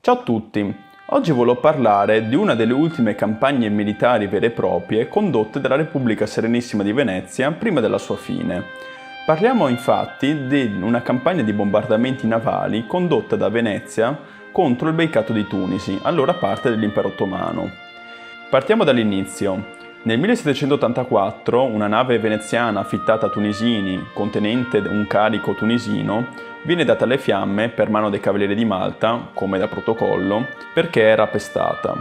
Ciao a tutti! Oggi volevo parlare di una delle ultime campagne militari vere e proprie condotte dalla Repubblica Serenissima di Venezia prima della sua fine. Parliamo infatti di una campagna di bombardamenti navali condotta da Venezia contro il Beykato di Tunisi, allora parte dell'Impero Ottomano. Partiamo dall'inizio. Nel 1784 una nave veneziana affittata a tunisini, contenente un carico tunisino, viene data alle fiamme per mano dei Cavalieri di Malta, come da protocollo, perché era pestata.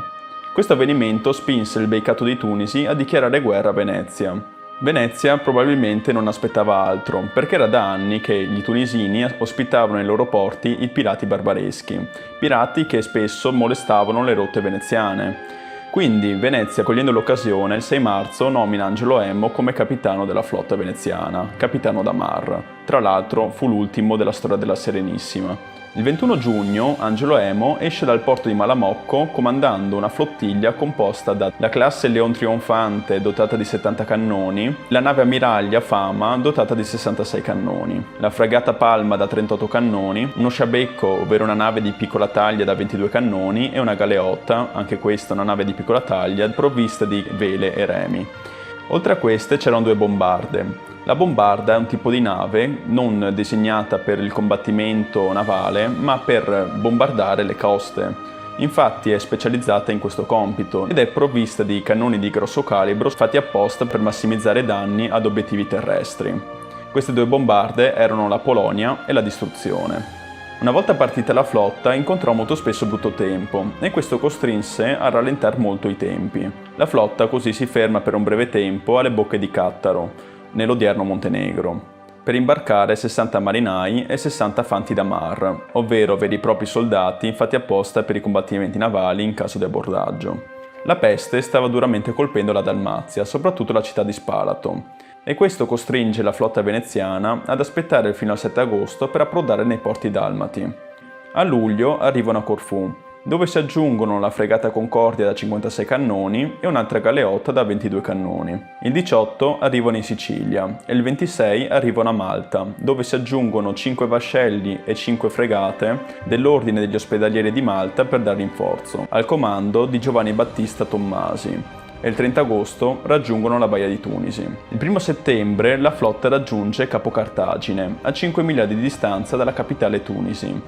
Questo avvenimento spinse il Beykato di Tunisi a dichiarare guerra a Venezia. Venezia probabilmente non aspettava altro, perché era da anni che i tunisini ospitavano nei loro porti i pirati barbareschi, pirati che spesso molestavano le rotte veneziane. Quindi Venezia, cogliendo l'occasione, il 6 marzo nomina Angelo Emo come capitano della flotta veneziana, capitano da mar. Tra l'altro fu l'ultimo della storia della Serenissima. Il 21 giugno Angelo Emo esce dal porto di Malamocco comandando una flottiglia composta dalla classe Leon Trionfante dotata di 70 cannoni, la nave ammiraglia Fama dotata di 66 cannoni, la fregata Palma da 38 cannoni, uno sciabecco, ovvero una nave di piccola taglia da 22 cannoni e una galeotta, anche questa una nave di piccola taglia, provvista di vele e remi. Oltre a queste c'erano due bombarde. La bombarda è un tipo di nave non designata per il combattimento navale, ma per bombardare le coste. Infatti è specializzata in questo compito ed è provvista di cannoni di grosso calibro fatti apposta per massimizzare i danni ad obiettivi terrestri. Queste due bombarde erano la Polonia e la Distruzione. Una volta partita la flotta incontrò molto spesso brutto tempo e questo costrinse a rallentare molto i tempi. La flotta così si ferma per un breve tempo alle bocche di Cattaro, nell'odierno Montenegro, per imbarcare 60 marinai e 60 fanti da mar, ovvero veri e propri soldati fatti apposta per i combattimenti navali in caso di abbordaggio. La peste stava duramente colpendo la Dalmazia, soprattutto la città di Spalato, e questo costringe la flotta veneziana ad aspettare fino al 7 agosto per approdare nei porti dalmati. A luglio arrivano a Corfù, dove si aggiungono la fregata Concordia da 56 cannoni e un'altra galeotta da 22 cannoni. Il 18 arrivano in Sicilia e il 26 arrivano a Malta, dove si aggiungono 5 vascelli e 5 fregate dell'Ordine degli Ospedalieri di Malta per dar rinforzo, al comando di Giovanni Battista Tommasi. E il 30 agosto raggiungono la Baia di Tunisi. Il 1 settembre la flotta raggiunge Capo Cartagine, a 5 miglia di distanza dalla capitale Tunisi,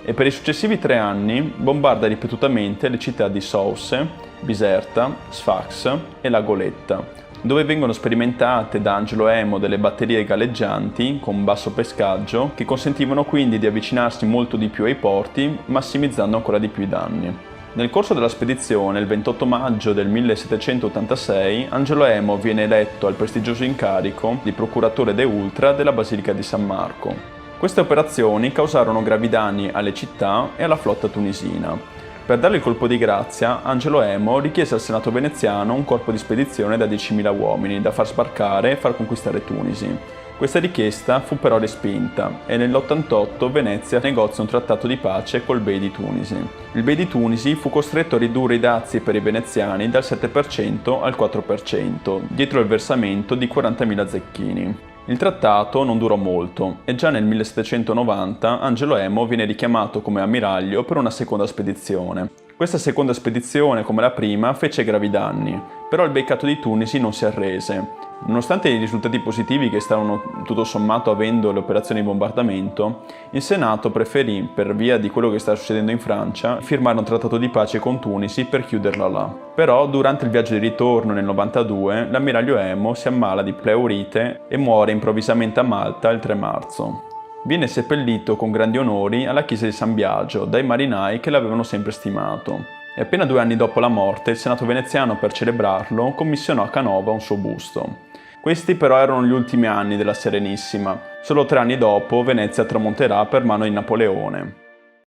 e per i successivi 3 anni bombarda ripetutamente le città di Sousse, Biserta, Sfax e La Goletta, dove vengono sperimentate da Angelo Emo delle batterie galleggianti con basso pescaggio che consentivano quindi di avvicinarsi molto di più ai porti, massimizzando ancora di più i danni. Nel corso della spedizione, il 28 maggio del 1786, Angelo Emo viene eletto al prestigioso incarico di procuratore de ultra della Basilica di San Marco. Queste operazioni causarono gravi danni alle città e alla flotta tunisina. Per dare il colpo di grazia, Angelo Emo richiese al Senato veneziano un corpo di spedizione da 10.000 uomini da far sbarcare e far conquistare Tunisi. Questa richiesta fu però respinta e nell'88 Venezia negozia un trattato di pace col Bey di Tunisi. Il Bey di Tunisi fu costretto a ridurre i dazi per i veneziani dal 7% al 4%, dietro il versamento di 40.000 zecchini. Il trattato non durò molto e già nel 1790 Angelo Emo viene richiamato come ammiraglio per una seconda spedizione. Questa seconda spedizione, come la prima, fece gravi danni, però il Beykato di Tunisi non si arrese. Nonostante i risultati positivi che stavano tutto sommato avendo le operazioni di bombardamento, il Senato preferì, per via di quello che stava succedendo in Francia, firmare un trattato di pace con Tunisi per chiuderla là. Però durante il viaggio di ritorno nel 92 l'ammiraglio Emo si ammala di pleurite e muore improvvisamente a Malta il 3 marzo. Viene seppellito con grandi onori alla chiesa di San Biagio dai marinai che l'avevano sempre stimato. E appena 2 anni dopo la morte il Senato veneziano, per celebrarlo, commissionò a Canova un suo busto. Questi però erano gli ultimi anni della Serenissima. Solo 3 anni dopo Venezia tramonterà per mano di Napoleone.